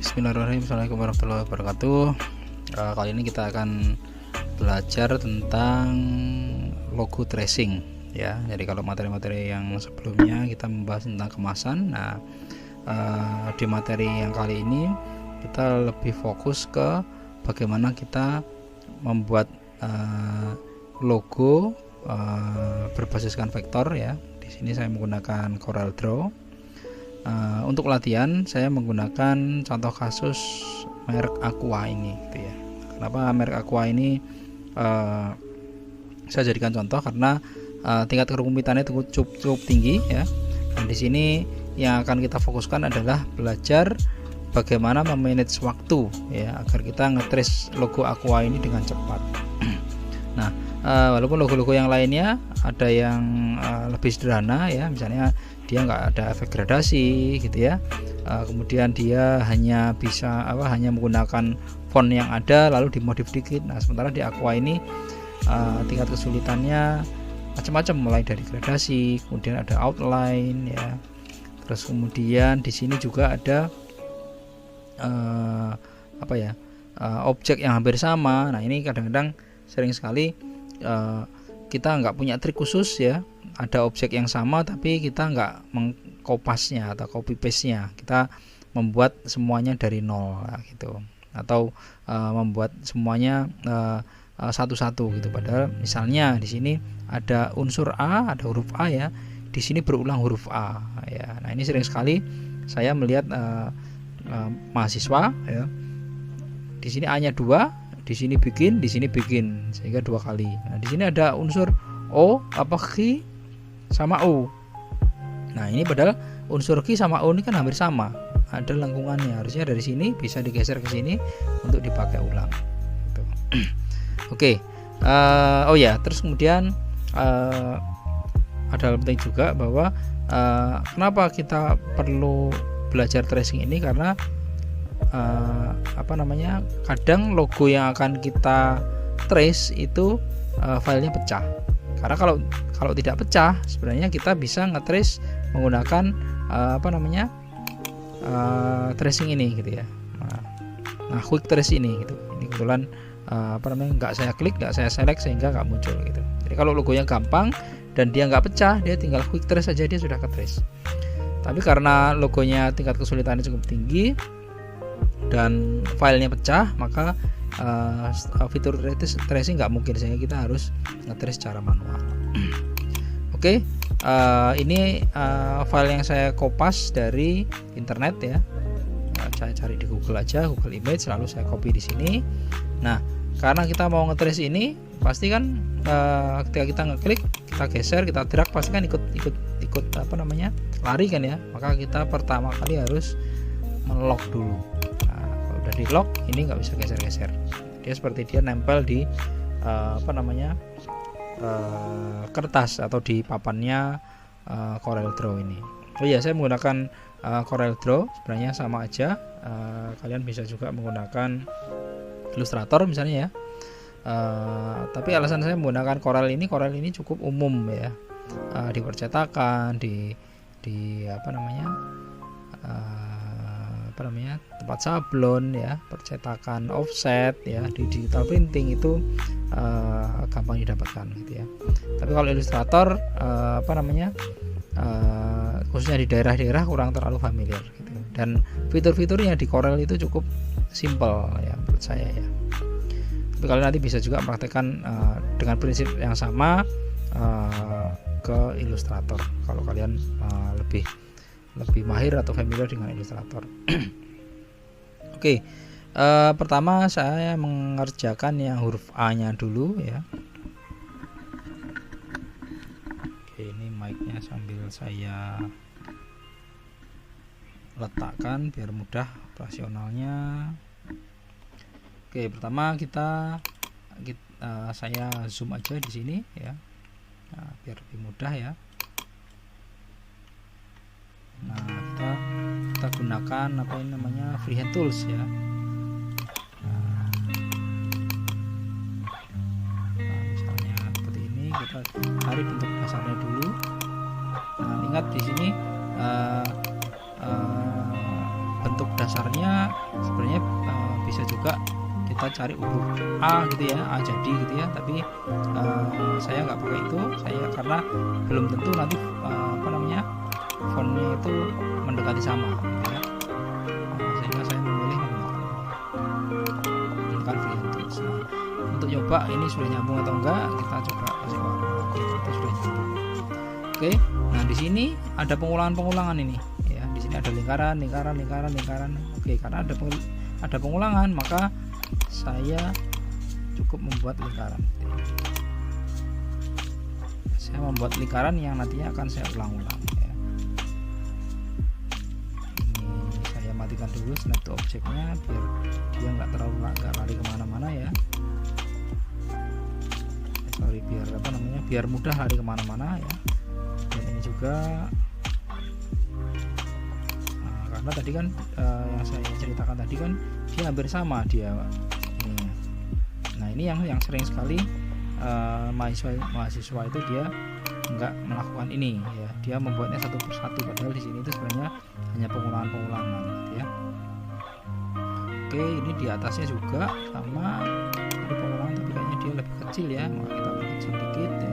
Bismillahirrahmanirrahim. Assalamualaikum warahmatullahi wabarakatuh. Kali ini kita akan belajar tentang logo tracing ya. Jadi kalau materi-materi yang sebelumnya kita membahas tentang kemasan, di materi yang kali ini kita lebih fokus ke bagaimana kita membuat logo berbasiskan vektor ya. Di sini saya menggunakan CorelDRAW. Untuk latihan saya menggunakan contoh kasus merek Aqua ini gitu ya. Kenapa merek Aqua ini saya jadikan contoh? Karena tingkat kerumitannya cukup tinggi ya. Dan di sini yang akan kita fokuskan adalah belajar bagaimana memanage waktu ya, agar kita nge-trace logo Aqua ini dengan cepat. Nah, walaupun logo-logo yang lainnya ada yang lebih sederhana ya, misalnya dia nggak ada efek gradasi gitu ya, kemudian dia hanya bisa hanya menggunakan font yang ada lalu dimodif dikit. Nah, sementara di Aqua ini tingkat kesulitannya macam-macam, mulai dari gradasi, kemudian ada outline ya, terus kemudian di sini juga ada objek yang hampir sama. Nah, ini kadang-kadang sering sekali kita nggak punya trik khusus ya, ada objek yang sama tapi kita nggak mengkopasnya atau copy paste nya, kita membuat semuanya dari nol gitu, atau membuat semuanya satu-satu gitu. Padahal misalnya di sini ada unsur A, ada huruf A ya, di sini berulang huruf A ya. Nah, ini sering sekali saya melihat mahasiswa ya, di sini A-nya 2, di sini bikin sehingga 2 kali. Nah, di sini ada unsur O, Q sama U. Nah, ini padahal unsur Q sama U ini kan hampir sama, ada lengkungannya, harusnya dari sini bisa digeser ke sini untuk dipakai ulang gitu. Oke. Terus kemudian ada hal penting juga bahwa kenapa kita perlu belajar tracing ini, karena kadang logo yang akan kita trace itu filenya pecah. Karena kalau tidak pecah, sebenarnya kita bisa nge-trace menggunakan tracing ini gitu ya. Nah, quick trace ini gitu. Ini kebetulan nggak saya klik, nggak saya select, sehingga nggak muncul gitu. Jadi kalau logonya gampang dan dia nggak pecah, dia tinggal quick trace saja, dia sudah ke-trace. Tapi karena logonya tingkat kesulitannya cukup tinggi dan filenya pecah, maka fitur tracing nggak mungkin, sehingga kita harus nge-trace secara manual. Oke, ini file yang saya kopas dari internet ya. Saya cari di Google aja, Google Image, lalu saya copy di sini. Nah, karena kita mau nge-trace ini, pasti kan ketika kita ngeklik, kita geser, kita drag, pasti kan ikut lari kan ya. Maka kita pertama kali harus melock dulu. Udah di lock, ini nggak bisa geser-geser, dia seperti dia nempel di kertas atau di papannya CorelDRAW ini. Oh iya, saya menggunakan CorelDRAW, sebenarnya sama aja. Kalian bisa juga menggunakan Illustrator misalnya ya. Tapi alasan saya menggunakan Corel ini cukup umum ya, di percetakan, di tempat sablon ya, percetakan offset ya, di digital printing itu gampang didapatkan gitu ya. Tapi kalau Illustrator khususnya di daerah-daerah kurang terlalu familiar gitu. Dan fitur-fiturnya di Corel itu cukup simple ya menurut saya ya. Tapi kalian nanti bisa juga praktekkan dengan prinsip yang sama ke Illustrator kalau kalian lebih mahir atau familiar dengan Illustrator. Oke, pertama saya mengerjakan yang huruf A-nya dulu ya. Oke, ini mic-nya sambil saya letakkan biar mudah operasionalnya. Oke, pertama saya zoom aja di sini ya. Nah, biar lebih mudah ya. Nah, kita gunakan freehand tools ya. Nah, misalnya seperti ini, kita cari bentuk dasarnya dulu. Nah, ingat di sini bentuk dasarnya sebenarnya bisa juga kita cari huruf A gitu ya, A jadi gitu ya, tapi saya nggak pakai itu, saya karena belum tentu nanti fontnya itu mendekati sama gitu ya. Sehingga saya memilih menggunakan Freehand Tools. Nah, untuk coba ini sudah nyambung atau enggak, kita coba kasih warna. Oke, itu sudah nyambung. Oke, nah di sini ada pengulangan ini ya, di sini ada lingkaran. Oke, karena ada pengulangan, maka saya cukup membuat lingkaran. Saya membuat lingkaran yang nantinya akan saya ulang-ulang ya. Ini saya matikan dulu snap to objeknya biar dia nggak terlalu lari kemana-mana ya. Biar mudah lari kemana-mana ya. Dan ini juga karena tadi kan yang saya ceritakan tadi kan dia hampir sama dia ini. Nah, ini yang sering sekali mahasiswa itu dia nggak melakukan ini ya, dia membuatnya satu persatu, padahal di sini itu sebenarnya hanya pengulangan gitu ya. Oke, ini di atasnya juga sama, ada pengulangan tapi kayaknya dia lebih kecil ya, maka kita perkecil dikit ya.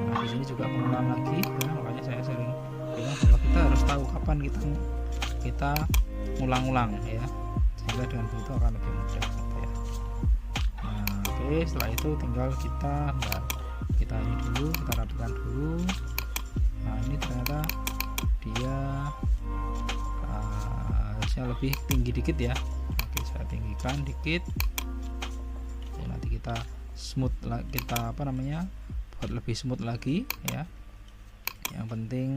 Nah, di sini juga pengulangan lagi ya, makanya saya sering bilang bahwa kita harus tahu kapan kita ulang-ulang ya, sehingga dengan begitu akan lebih mudah gitu ya. Nah, oke, setelah itu tinggal kita ini dulu, kita rapikan dulu. Nah, ini ternyata dia harusnya lebih tinggi dikit ya. Oke, saya tinggikan dikit ya, nanti kita smooth kita buat lebih smooth lagi ya. Yang penting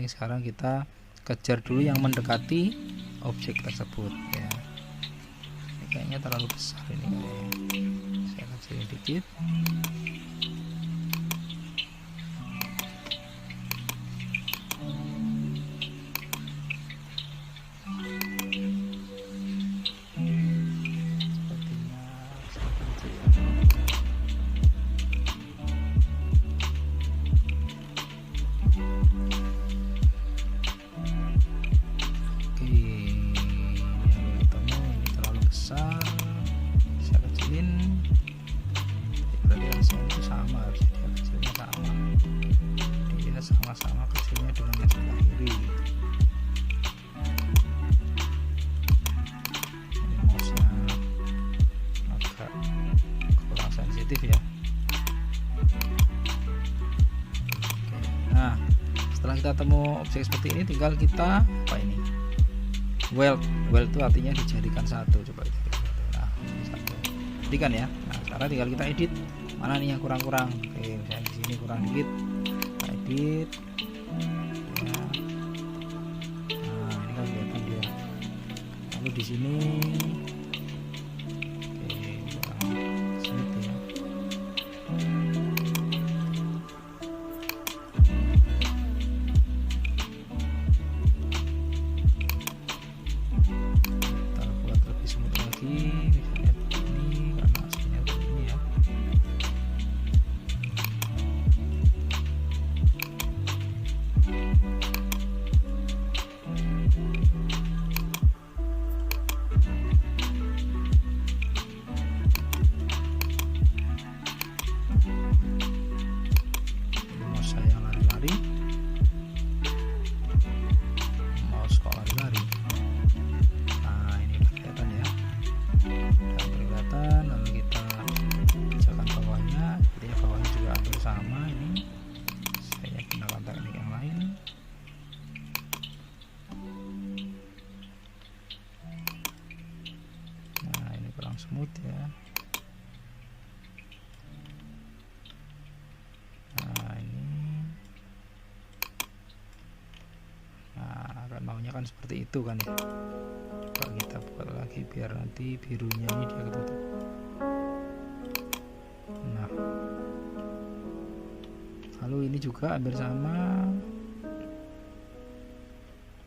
sekarang kita kejar dulu yang mendekati objek tersebut ya. Ini kayaknya terlalu besar ini kayaknya. Saya kecilin dikit. Sama-sama kecilnya dengan yang sebelah kiri. Ini mouse-nya agak kurang sensitif ya. Oke. Nah, setelah kita temu objek seperti ini, tinggal kita weld itu artinya dijadikan satu. Coba kita nah, satu jadikan ya. Nah, sekarang tinggal kita edit mana nih yang kurang-kurang. Oke, misalnya di sini kurang dikit, edit ya. Nah, ini kan kelihatan dia. Lalu di sini kurang smooth ya. Kita buat lebih smooth lagi, misalnya ini karena aslinya begini ya. Mouse kok lari-lari. Nah, ini udah kelihatan ya, udah kelihatan. Lalu kita kerjakan bawahnya, jadi bawahnya juga hampir sama. Ini saya gunakan teknik yang lain. Nah, ini kurang smooth ya. Maunya kan seperti itu kan ya. Kalau kita buat lagi biar nanti birunya ini dia ketutup. Nah, lalu ini juga hampir sama.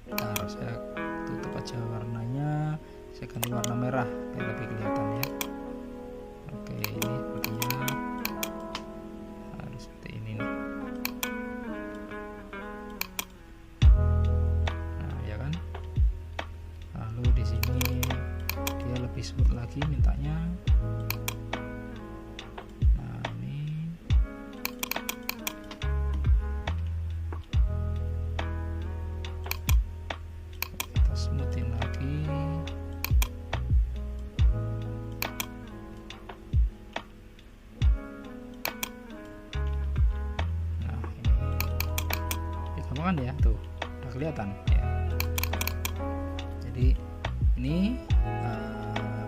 Ntar saya tutup aja warnanya, saya ganti warna merah biar lebih kelihatan ya. Oke, ini sepertinya Nah ini kita smoothin lagi. Nah ini gampang kan ya, tuh udah kelihatan ya. Jadi ini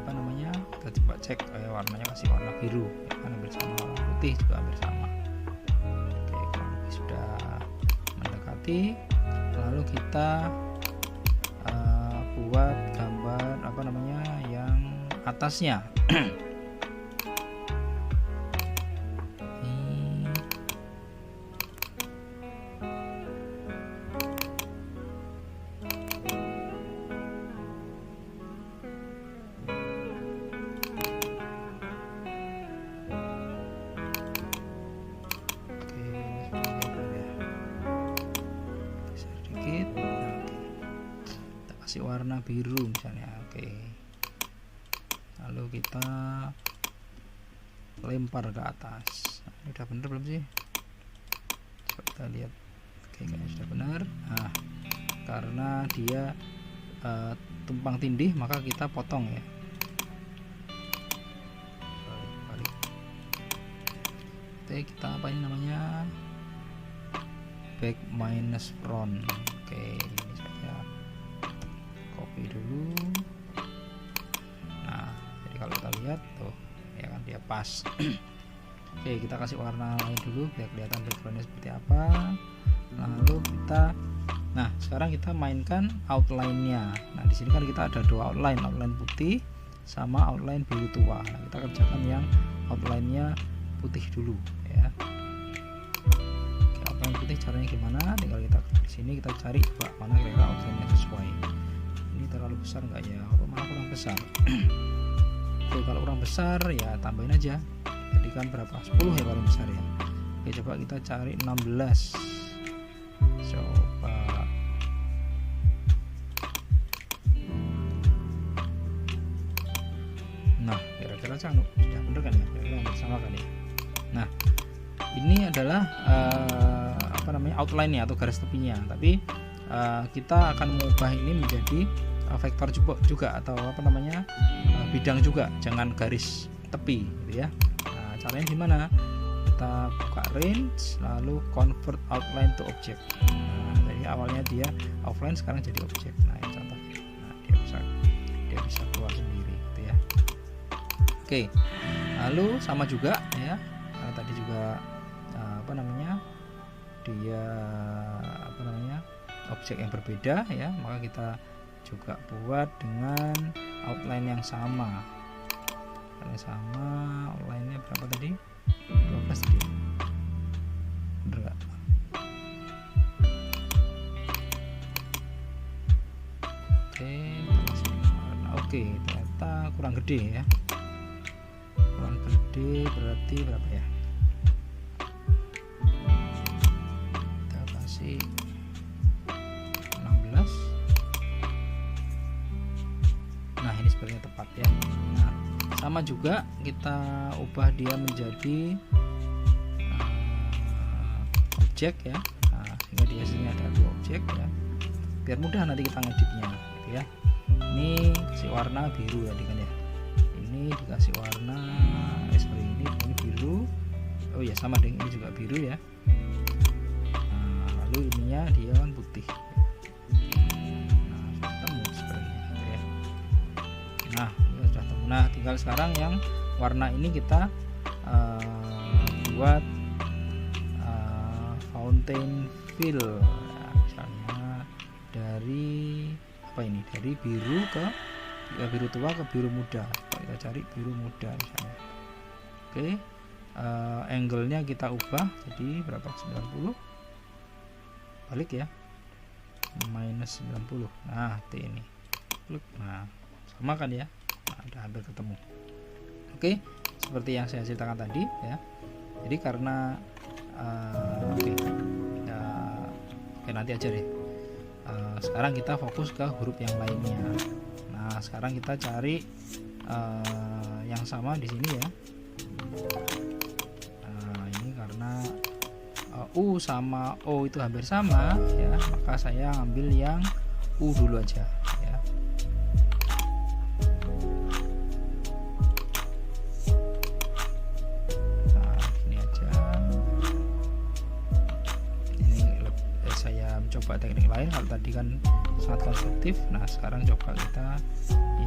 apa namanya, kita coba cek warnanya, kasih warna biru ya kan, hampir sama, warna putih juga hampir sama. Oke, kurang lebih sudah mendekati. Lalu kita buat gambar apa namanya yang atasnya. Kasih warna biru misalnya. Oke, lalu kita lempar ke atas. Nah, ini udah bener belum sih? Coba kita lihat. Oke, kayaknya sudah benar. Nah, karena dia tumpang tindih maka kita potong ya. Balik. Oke, kita apa ini namanya, back minus front. Oke, ini saya copy dulu. Nah, jadi kalau kita lihat tuh ya kan dia pas. Oke, kita kasih warna lain dulu biar kelihatan backgroundnya seperti apa. Lalu kita, nah sekarang kita mainkan outline-nya. Nah di sini kan kita ada dua outline, outline putih sama outline biru tua. Nah, kita kerjakan yang outline-nya putih dulu ya. Oke, outline putih caranya gimana? Tinggal kita di sini kita cari coba mana kira-kira outline-nya sesuai. Ini terlalu besar enggak ya? Apa malah kurang besar? Oke, kalau kurang besar ya tambahin aja. Jadi kan berapa? 10 ya paling besar ya. Oke, coba kita cari 16. Coba. Nah, kira-kira cangguk. Ya bener kan ya? Kira-kira sama kan ya? Nah, ini adalah apa namanya, outline-nya atau garis tepinya. Tapi kita akan mengubah ini menjadi vektor juga atau apa namanya, bidang juga, jangan garis tepi gitu ya. Nah, caranya gimana? Kita buka range lalu convert outline to object. Nah, jadi awalnya dia offline, sekarang jadi objek. Nah, ini contohnya. Nah, dia bisa keluar sendiri gitu ya. Oke, lalu sama juga ya, karena tadi juga apa namanya, dia apa namanya, objek yang berbeda ya, maka kita juga buat dengan outline yang sama. Outline-nya berapa tadi? 12 tadi. Bener gak? Oke, kita kasih warna. Oke, ternyata kurang gede ya. Kurang gede berarti berapa ya? Kita kasih 16. Nah, ini sebenarnya tepat ya. Nah, sama juga kita ubah dia menjadi objek ya. Nah, sehingga di sini ada dua objek ya, biar mudah nanti kita ngeditnya gitu ya. Ini kasih warna biru tadi kan ya, ini dikasih warna seperti ini biru. Oh ya, sama dengan ini juga biru ya. Nah, lalu ininya dia kan putih. Nah, ketemu sebenarnya gitu ya. Nah, ini sudah ketemu. Nah, tinggal sekarang yang warna ini kita buat fountain fill ya, misalnya dari apa ini, dari biru ke biru tua ke biru muda. Kita cari biru muda misalnya. Oke, angle-nya kita ubah jadi berapa? 90. Balik ya, minus 90. Nah, T ini. Nah, sama kan ya? Nah, udah hampir ketemu. Oke, seperti yang saya ceritakan tadi ya. Jadi karena oke, nanti aja deh. Sekarang kita fokus ke huruf yang lainnya. Nah, sekarang kita cari yang sama di sini ya. Nah, ini karena U sama O itu hampir sama ya, maka saya ambil yang U dulu aja ya. Nah, ini aja. Ini saya mencoba teknik lain. Kalau tadi kan sangat konstruktif, nah sekarang coba kita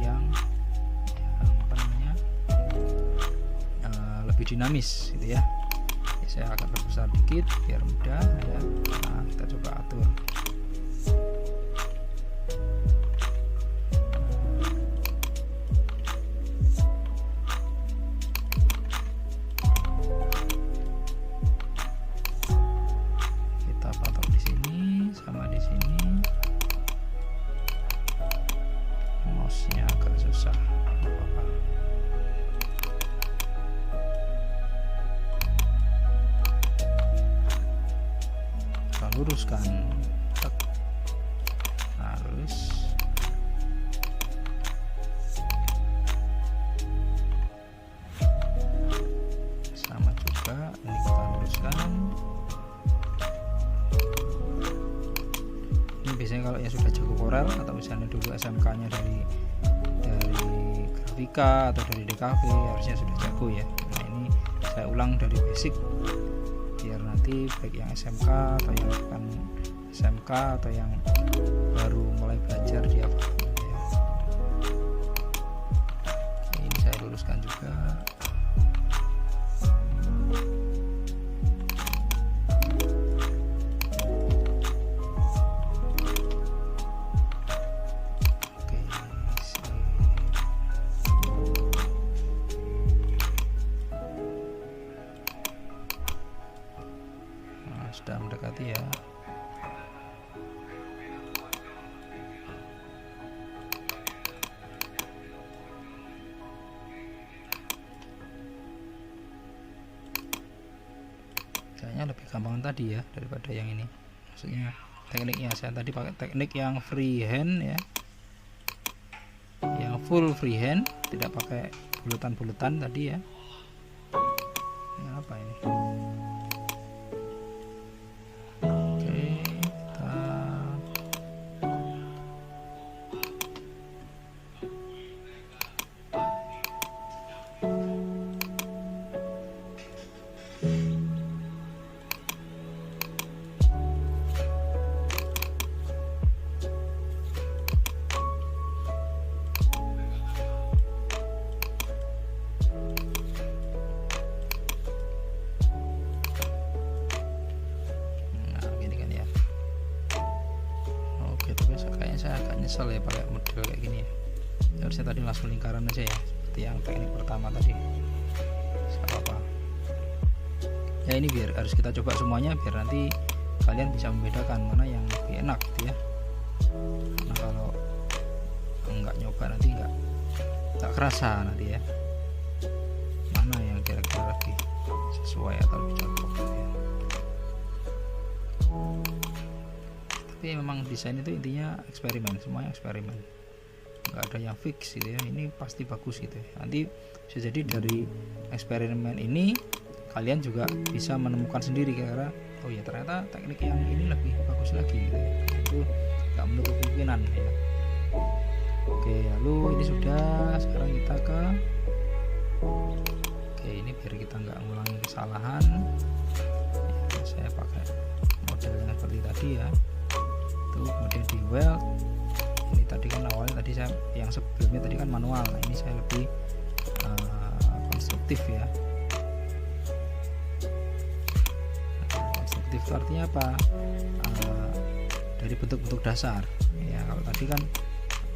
yang apa namanya, lebih dinamis gitu ya. Saya akan perbesar dikit biar mudah ya. Nah, kita coba atur. Kita patok di sini sama di sini. Mouse-nya agak susah. Apa-apa. Luruskan. Nah, lurus. Sama juga ini kita luruskan. Ini biasanya kalau yang sudah jago Corel atau misalnya dulu SMK-nya dari grafika atau dari DKV harusnya sudah jago ya. Nah, ini saya ulang dari basic biar nanti baik yang SMK atau yang bukan SMK atau yang baru mulai belajar dia paham ya. Oke, ini saya luruskan juga. Oke, sudah mendekati ya. Kayaknya lebih gampang tadi ya daripada yang ini. Maksudnya tekniknya saya tadi pakai teknik yang freehand ya, yang full freehand, tidak pakai bulutan-bulutan tadi ya. Ini apa ini? Saya agak nyesel ya pakai model kayak gini ya. Harusnya tadi langsung lingkaran aja ya, seperti yang teknik pertama tadi. Gak apa-apa. Ya ini biar harus kita coba semuanya biar nanti kalian bisa membedakan mana yang lebih enak gitu ya. Karena kalau nggak nyoba nanti nggak kerasa nanti ya. Mana yang kira-kira lebih sesuai atau lebih cocok gitu ya. Tapi memang desain itu intinya eksperimen, semuanya eksperimen, nggak ada yang fix gitu ya. Ini pasti bagus gitu ya. Nanti bisa jadi dari eksperimen ini kalian juga bisa menemukan sendiri kira-kira oh ya ternyata teknik yang ini lebih bagus lagi gitu ya. Itu nggak menutup kemungkinan ya. Oke, lalu ini sudah, sekarang kita ke ini biar kita nggak ngulangi kesalahan ya, saya pakai model yang seperti tadi ya. Kemudian di weld ini tadi kan awalnya tadi saya yang sebelumnya tadi kan manual, nah ini saya lebih konstruktif ya. Konstruktif itu artinya apa? Dari bentuk-bentuk dasar ya. Kalau tadi kan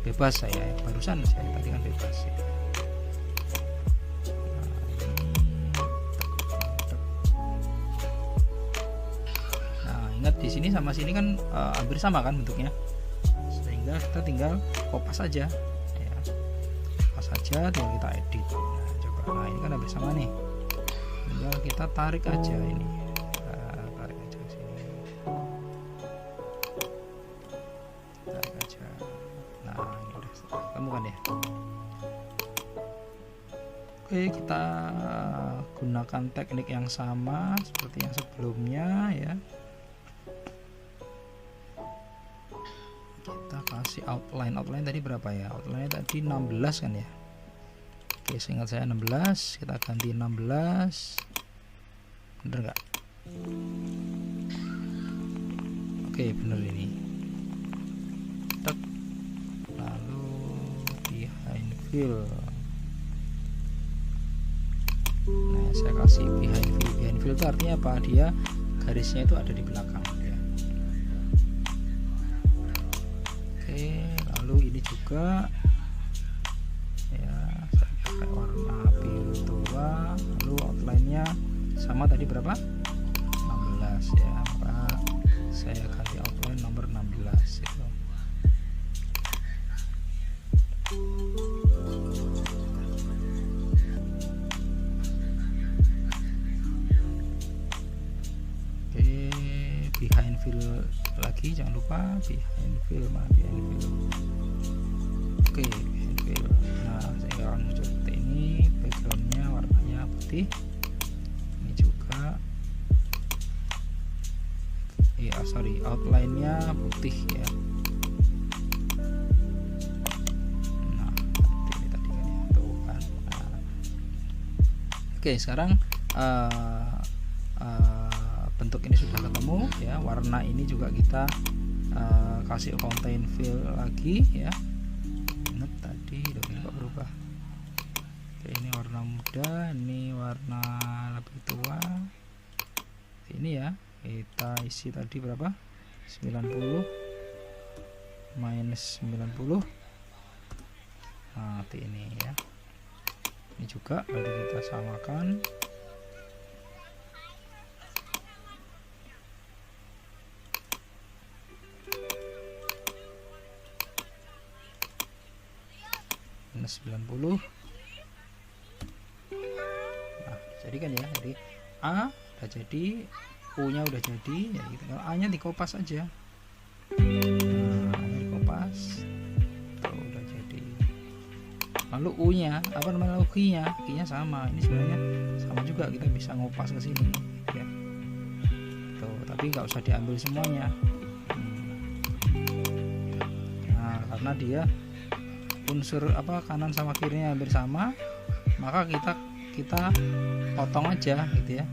bebas, saya barusan saya tadi kan bebas ya. Ingat di sini sama sini kan hampir sama kan bentuknya, sehingga kita tinggal kopas saja ya. Kopas saja tinggal kita edit. Nah, coba, nah ini kan hampir sama nih, tinggal kita tarik aja ini, tarik aja ke sini, tarik aja. Nah ini udah ketemu kan ya. Oke, kita gunakan teknik yang sama seperti yang sebelumnya ya. Kita kasih outline tadi berapa ya? Outline tadi 16 kan ya. Oke, seingat saya 16, kita ganti 16. Bener nggak? Oke, bener ini. Tek. Lalu behind fill. Nah, saya kasih behind fill. Behind fill itu artinya apa? Dia garisnya itu ada di belakang ya. Oke, lalu ini juga ya, saya pakai warna biru tua. Lalu outline-nya sama tadi berapa? 16 ya. Maka saya ganti outline nomor 16 itu. Behind fill lagi, jangan lupa behind fill. Oke, behind fill. Nah, sehingga akan muncul seperti ini. Backgroundnya warnanya putih. Ini juga outline-nya putih ya. Nah, ini tadi kan ya, tuh kan. Nah. Oke, sekarang bentuk ini sudah ketemu ya. Warna ini juga kita kasih fountain fill lagi ya. Ingat tadi ini kok berubah. Oke, ini warna muda, ini warna lebih tua. Ini ya, kita isi tadi berapa? 90 minus 90. Nah, ini ya. Ini juga berarti kita samakan. Minus 90. Nah, jadi kan ya, jadi A udah jadi, U nya udah jadi ya gitu. Kalau A nya dikopas aja. Nah, A nya dikopas, tuh udah jadi. Lalu U nya apa namanya, Q nya sama. Ini sebenarnya sama juga, kita bisa ngopas ke sini ya. Tuh, tapi nggak usah diambil semuanya. Nah, karena dia unsur apa, kanan sama kirinya hampir sama, maka kita potong aja gitu ya.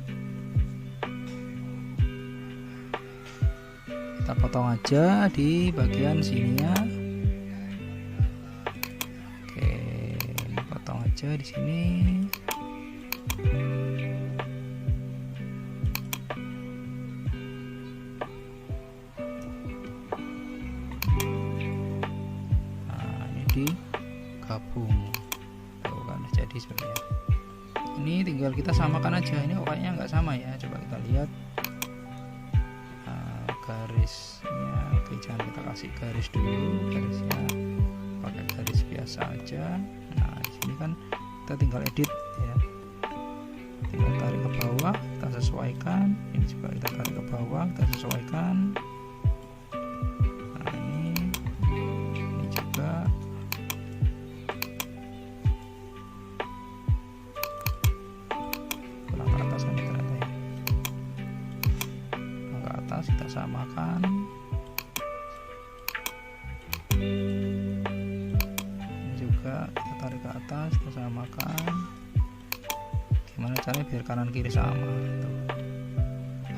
Kita potong aja di bagian sininya. Oke, potong aja di sini. Nah, ini digabung. Tuh kan jadi seperti ini. Ini tinggal kita samakan aja. Ini kayaknya nggak sama ya. Coba kita lihat garisnya. Oke, jangan kita kasih garis dulu. Garisnya pakai garis biasa aja. Nah, di sini kan kita tinggal edit ya. Tinggal tarik ke bawah, kita sesuaikan. Ini juga kita tarik ke bawah, kita sesuaikan. Nah, ini juga. Kita samakan. Ini juga kita tarik ke atas, kita samakan. Gimana caranya biar kanan kiri sama? Tuh.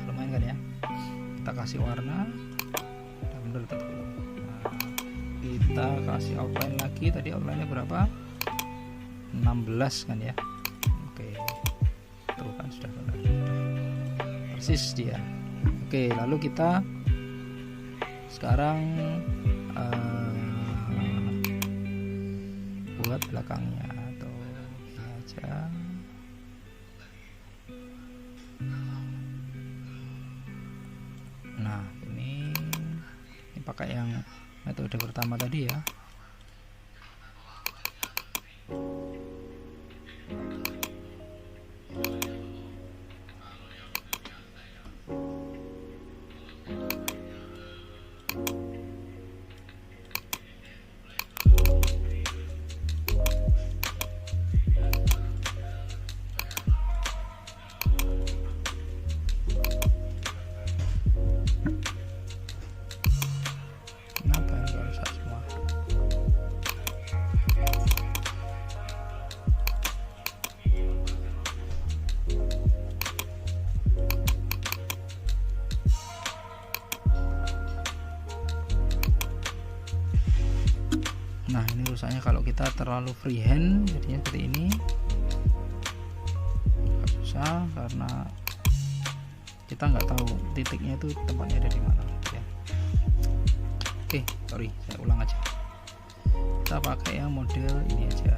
Lumayan kan ya? Kita kasih warna. Udah bener tuh. Nah, kita kasih outline lagi. Tadi outline-nya berapa? 16 kan ya? Oke. Tuh kan sudah benar. Persis dia. Oke, lalu kita sekarang buat belakangnya atau ini aja. Nah, ini pakai yang metode pertama tadi ya. dosanya kalau kita terlalu freehand jadinya seperti ini, nggak susah karena kita nggak tahu titiknya itu tempatnya ada di mana ya. Oke, sorry, saya ulang aja. Kita pakai yang model ini aja.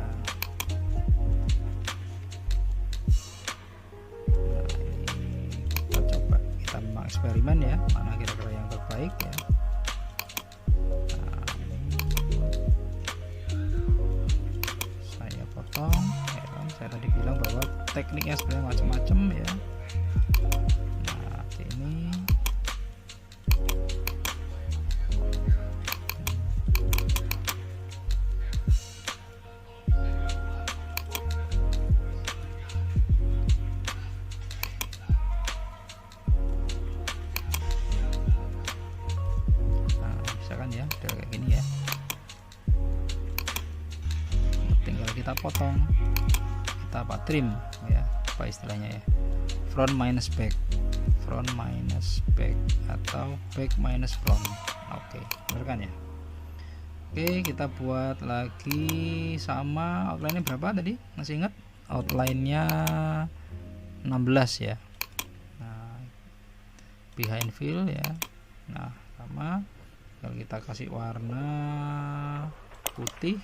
Nah, ini kita coba, kita memang eksperimen ya, mana kira-kira yang terbaik ya. Nah, ini saya potong ya kan, saya tadi bilang bahwa tekniknya sebenarnya macam-macam ya. Nah, ini ya, udah kayak gini ya, tinggal kita potong, kita trim ya, apa istilahnya ya, front minus back atau back minus front. Oke, bener kan ya. Oke, kita buat lagi sama. Outline-nya berapa tadi, masih ingat? Outline-nya 16 ya. Nah, behind fill ya. Nah, sama. Kalau kita kasih warna putih,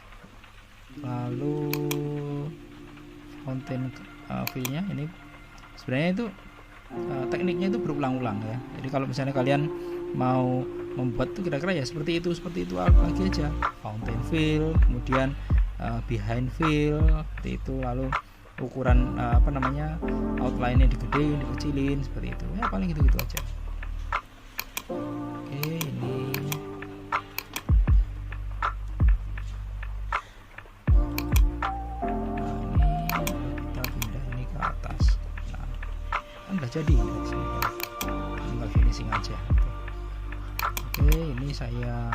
lalu fountain fill-nya ini sebenarnya itu tekniknya itu berulang-ulang ya. Jadi kalau misalnya kalian mau membuat tuh kira-kira ya seperti itu lagi aja, fountain fill, kemudian behind fill seperti itu, lalu ukuran outline-nya digedein, dikecilin seperti itu ya, paling gitu-gitu aja. Oke, ini jadi tinggal finishing aja. Oke, ini saya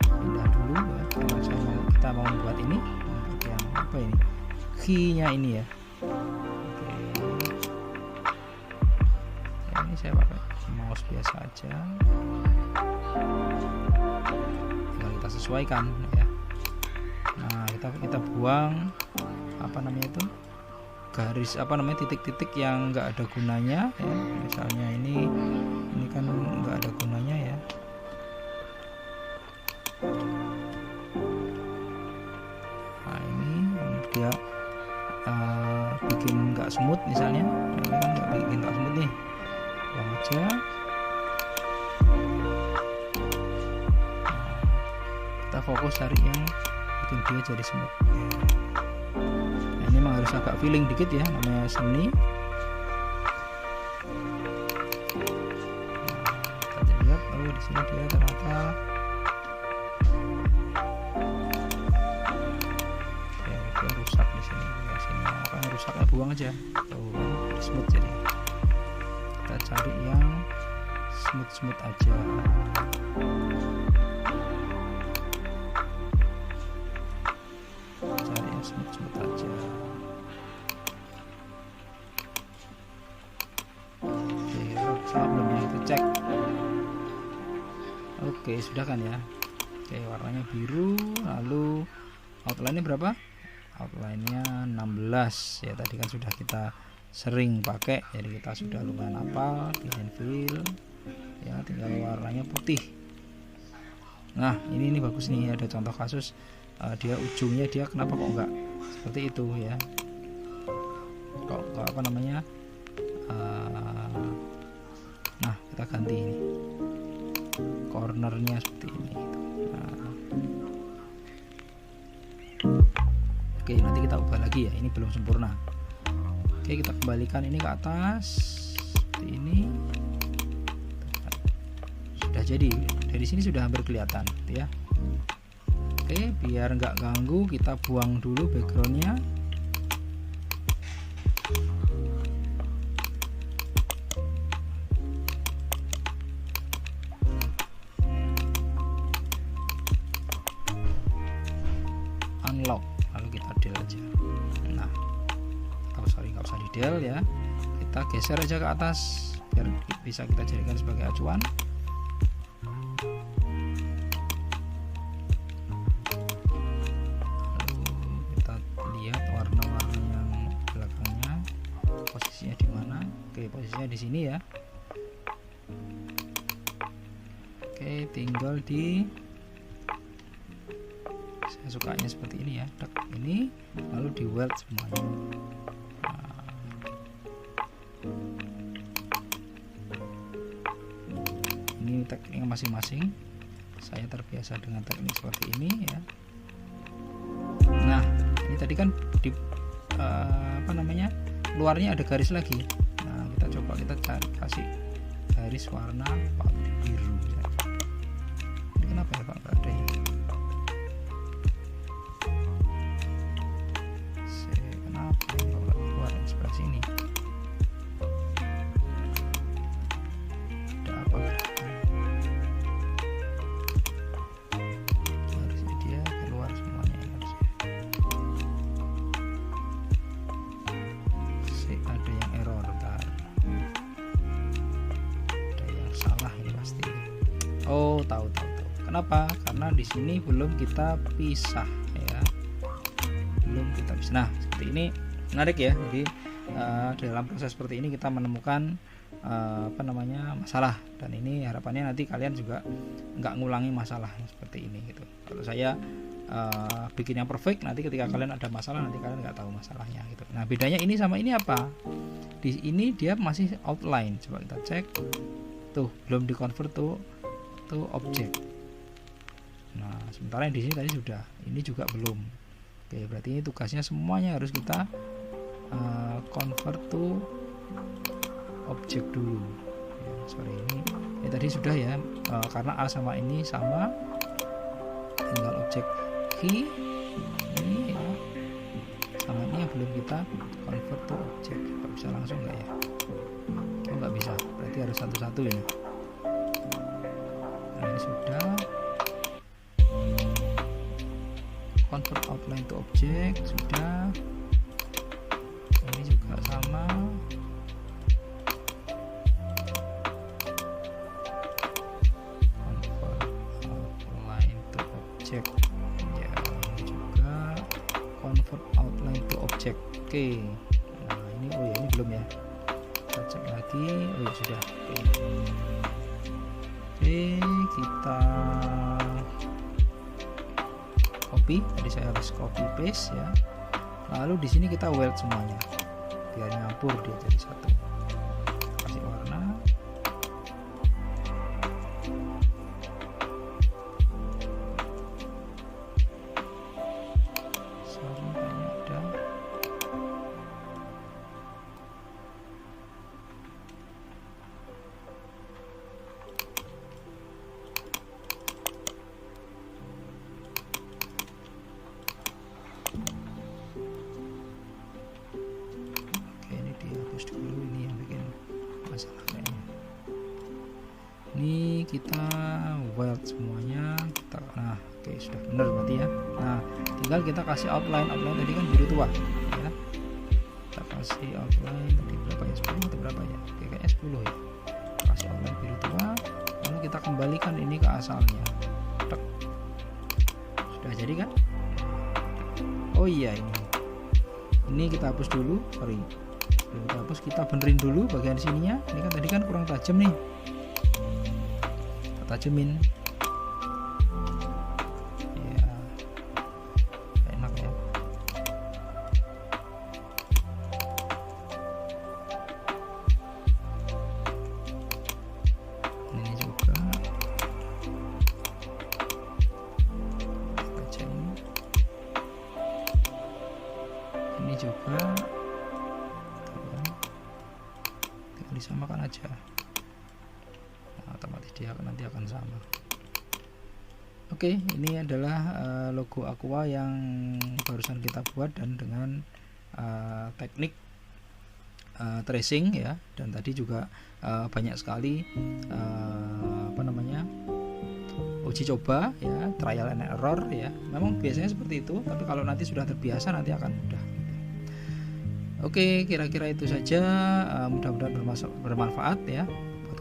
pindah dulu ya, karena kita mau membuat ini, membuat yang apa ini, key-nya ini ya. Oke, ini saya pakai mouse biasa aja, tinggal kita sesuaikan ya. Nah, kita buang garis titik-titik yang enggak ada gunanya ya. Misalnya ini kan enggak ada gunanya ya. Nah, ini dia bikin enggak smooth misalnya, ini kan enggak smooth nih, buang aja. Kita fokus cari yang bikin dia jadi smooth. Ini memang harus agak feeling dikit ya, namanya seni. Nah, kita lihat, di sini dia ternyata dia rusak di sini. Apa yang rusaknya buang aja. Tuh, smooth jadi. Kita cari yang smooth aja. Smooth aja. Oke, salah belum ya, itu cek. Oke, sudah kan ya. Oke, warnanya biru, lalu outline-nya berapa? Outline-nya 16 ya, tadi kan sudah kita sering pakai, jadi kita sudah lumayan hafal. Behind fill ya, tinggal warnanya putih. Nah, ini bagus nih, ada contoh kasus. Dia ujungnya dia kenapa kok enggak seperti itu ya, kok nah kita ganti ini cornernya seperti ini. Nah, oke, nanti kita ubah lagi ya, ini belum sempurna. Oke, kita kembalikan ini ke atas seperti ini. Sudah jadi, dari sini sudah hampir kelihatan ya. Oke, biar nggak ganggu, kita buang dulu backgroundnya. Unlock, lalu kita del aja. Nah, nggak usah di del ya, kita geser aja ke atas biar bisa kita jadikan sebagai acuan. Oke, posisinya di sini ya. Oke, tinggal saya sukanya seperti ini ya, ini lalu di weld semuanya. Ini tekniknya masing-masing. Saya terbiasa dengan teknik seperti ini ya. Nah, ini tadi kan di luarnya ada garis lagi. Nah, kita coba kasih garis warna biru ya. Ini kenapa ya Pak, nggak ada ya? Kenapa ya kalau keluar yang sebelah sini? Ada apa? Harusnya dia keluar semuanya harusnya. Ada yang error, bentar. Ada yang salah ini pasti. Oh, tahu. Kenapa? Karena di sini belum kita pisah ya. Nah, seperti ini menarik ya. Jadi dalam proses seperti ini kita menemukan masalah, dan ini harapannya nanti kalian juga nggak ngulangi masalah seperti ini gitu. Kalau saya bikin yang perfect, nanti ketika kalian ada masalah nanti kalian nggak tahu masalahnya gitu. Nah, bedanya ini sama ini apa? Di ini dia masih outline. Coba kita cek. Tuh, belum di-convert tuh objek. Nah, sementara yang di sini tadi sudah. Ini juga belum. Oke, berarti ini tugasnya semuanya harus kita convert to objek dulu. Ya, sorry, ini tadi sudah ya, karena A sama ini sama, tinggal objek key ini ya, sama ini yang belum kita convert to objek. Bisa langsung nggak ya? Oh, nggak bisa, berarti harus satu-satu ya. Nah, ini sudah convert outline to object, sudah. Ini juga sama. Convert outline to object. Ya, ini juga convert outline to object. Oke. Nah, ini ini belum ya. Kita cek lagi. Oh ya, sudah. Oke, kita copy. Tadi saya harus copy paste ya. Lalu di sini kita weld semuanya biar nyampur dia jadi satu. Kasih warna. Sorry, banyak ada. Ini kita weld semuanya kita. Nah, oke, sudah benar berarti ya. Nah, tinggal kita kasih outline tadi kan biru tua ya. Kita kasih outline tadi berapa ya, 10 atau berapa ya? Oke, kayaknya 10 ya. Kasih outline biru tua, lalu kita kembalikan ini ke asalnya. Tek. Sudah jadi kan? Oh iya, ini kita hapus dulu, sorry. Kita hapus, kita benerin dulu bagian sininya. Ini kan tadi kan kurang tajam nih. Tajemin ya, enak ya. Ini juga tajam. Ini juga tinggal disamakan aja. Otomatis dia nanti akan sama. Oke, ini adalah logo Aqua yang barusan kita buat, dan dengan teknik tracing ya, dan tadi juga banyak sekali uji coba ya, trial and error ya. Memang biasanya seperti itu, tapi kalau nanti sudah terbiasa nanti akan mudah. Oke, kira-kira itu saja. Mudah-mudahan bermanfaat ya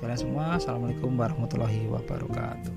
kalian semua. Assalamualaikum warahmatullahi wabarakatuh.